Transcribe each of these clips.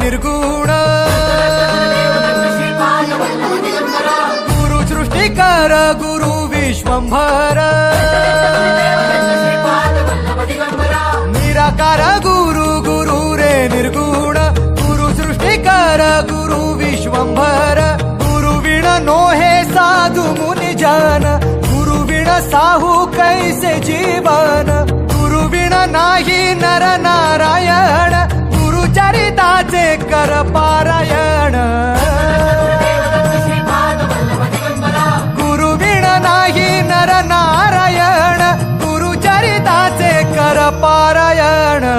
निर्गुण गुरु सृष्टिकर गुरु विश्वंभर निराकार गुरु गुरु रे निर्गुण गुरु सृष्टिकर गुरु विश्वंभर गुरु विण नोहे साधु मुनि जन गुरु विण साहू कैसे जीवन गुरु विण नाही नर नारायण गुरु चरिताचे कर पारायण गुरु विण नाही नर नारायण गुरु चरिताचे कर पारायण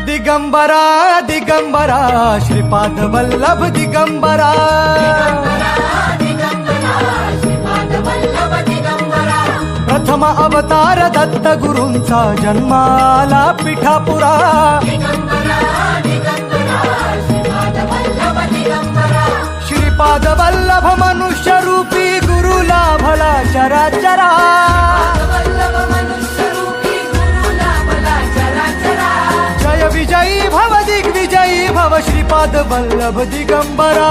दिगंबरा दिगंबरा श्रीपाद वल्लभ दिगंबरा प्रथम अवतार दत्त गुरूंचा जन्माला पिठापुरा श्रीपाद वल्लभ मनुष्य रूपी गुरु लाभला चराचरा विजयी भव दिग्विजयी भव श्रीपाद वल्लभ दिगंबरा।